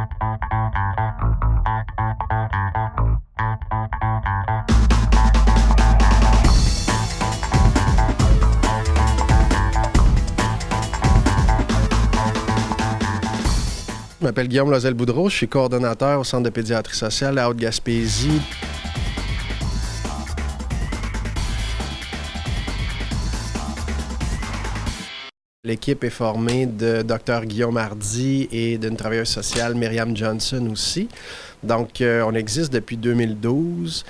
Je m'appelle Guillaume Loisel-Boudreau, je suis coordonnateur au Centre de pédiatrie sociale à Haute-Gaspésie. L'équipe est formée de Dr Guillaume Hardy et d'une travailleuse sociale, Myriam Johnson aussi. Donc, on existe depuis 2012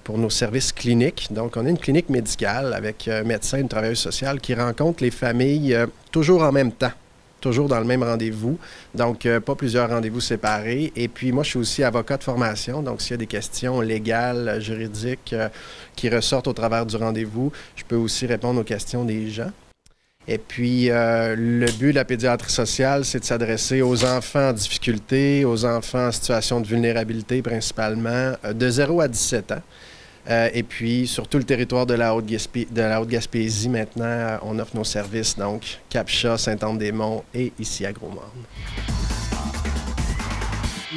pour nos services cliniques. Donc, on a une clinique médicale avec un médecin et une travailleuse sociale qui rencontre les familles toujours en même temps. Toujours dans le même rendez-vous, donc pas plusieurs rendez-vous séparés. Et puis moi, je suis aussi avocat de formation, donc s'il y a des questions légales, juridiques qui ressortent au travers du rendez-vous, je peux aussi répondre aux questions des gens. Et puis, le but de la pédiatrie sociale, c'est de s'adresser aux enfants en difficulté, aux enfants en situation de vulnérabilité principalement, de 0 à 17 ans. Et puis, sur tout le territoire de la Haute-Gaspésie, maintenant, on offre nos services, donc Cap-Chat, Sainte-Anne-des-Monts et ici à Gros-Morne.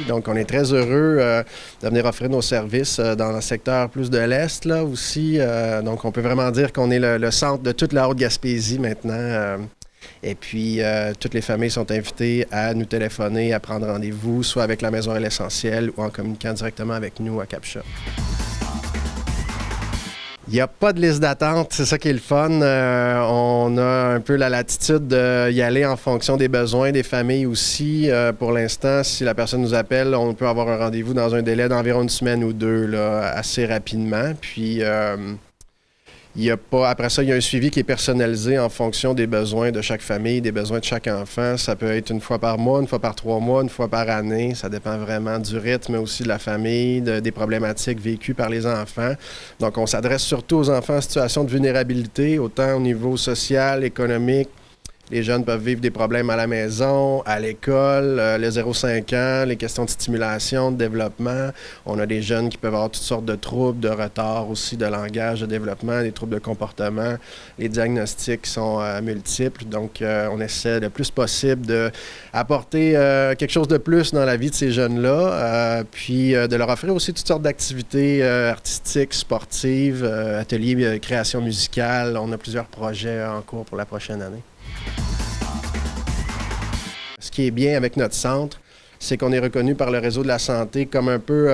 Donc, on est très heureux de venir offrir nos services dans le secteur plus de l'Est, là aussi. Donc, on peut vraiment dire qu'on est le centre de toute la Haute-Gaspésie maintenant. Et puis, toutes les familles sont invitées à nous téléphoner, à prendre rendez-vous, soit avec la Maison à l'Essentiel ou en communiquant directement avec nous à Cap-Chat. Il n'y a pas de liste d'attente, c'est ça qui est le fun. On a un peu la latitude d'y aller en fonction des besoins des familles aussi. Pour l'instant, si la personne nous appelle, on peut avoir un rendez-vous dans un délai d'environ une semaine ou deux, là, assez rapidement. Puis, après ça, il y a un suivi qui est personnalisé en fonction des besoins de chaque famille, des besoins de chaque enfant. Ça peut être une fois par mois, une fois par 3 mois, une fois par année. Ça dépend vraiment du rythme, mais aussi de la famille, des problématiques vécues par les enfants. Donc, on s'adresse surtout aux enfants en situation de vulnérabilité, autant au niveau social, économique. Les jeunes peuvent vivre des problèmes à la maison, à l'école, les 0-5 ans, les questions de stimulation, de développement. On a des jeunes qui peuvent avoir toutes sortes de troubles, de retard aussi, de langage, de développement, des troubles de comportement. Les diagnostics sont multiples, donc on essaie le plus possible d'apporter quelque chose de plus dans la vie de ces jeunes-là, puis de leur offrir aussi toutes sortes d'activités artistiques, sportives, ateliers création musicale. On a plusieurs projets en cours pour la prochaine année. Ce qui est bien avec notre centre, c'est qu'on est reconnu par le réseau de la santé comme un peu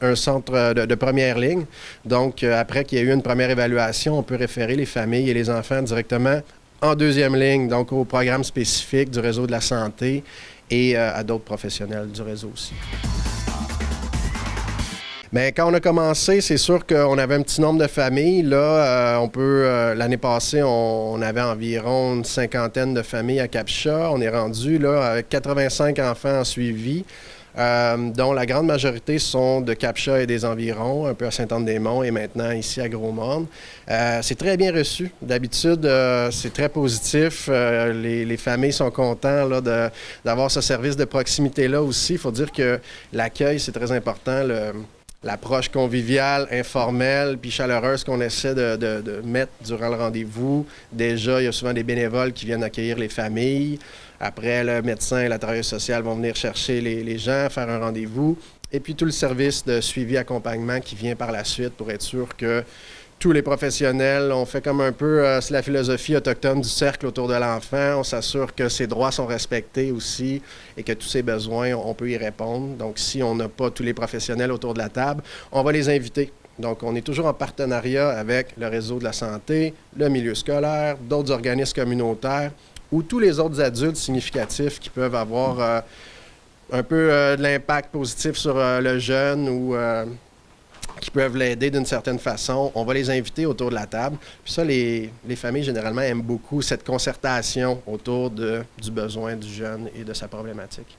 un centre de première ligne. Donc, après qu'il y ait eu une première évaluation, on peut référer les familles et les enfants directement en deuxième ligne, donc au programme spécifique du réseau de la santé et à d'autres professionnels du réseau aussi. Bien, quand on a commencé, c'est sûr qu'on avait un petit nombre de familles. Là, l'année passée, on avait environ une 50aine de familles à Cap-Chat. On est rendu là avec 85 enfants en suivi, dont la grande majorité sont de Cap-Chat et des environs, un peu à Sainte-Anne-des-Monts et maintenant ici à Gros-Morne. C'est très bien reçu. D'habitude, c'est très positif. Les familles sont contentes là, d'avoir ce service de proximité-là aussi. Il faut dire que l'accueil, c'est très important. L'approche conviviale, informelle, puis chaleureuse qu'on essaie de mettre durant le rendez-vous. Déjà, il y a souvent des bénévoles qui viennent accueillir les familles. Après, le médecin et la travailleuse sociale vont venir chercher les gens, faire un rendez-vous. Et puis tout le service de suivi-accompagnement qui vient par la suite pour être sûr que tous les professionnels, on fait comme un peu, c'est la philosophie autochtone du cercle autour de l'enfant. On s'assure que ses droits sont respectés aussi et que tous ses besoins, on peut y répondre. Donc, si on n'a pas tous les professionnels autour de la table, on va les inviter. Donc, on est toujours en partenariat avec le réseau de la santé, le milieu scolaire, d'autres organismes communautaires ou tous les autres adultes significatifs qui peuvent avoir un peu de l'impact positif sur le jeune ou qui peuvent l'aider d'une certaine façon. On va les inviter autour de la table. Puis ça, les familles, généralement, aiment beaucoup cette concertation autour du besoin du jeune et de sa problématique.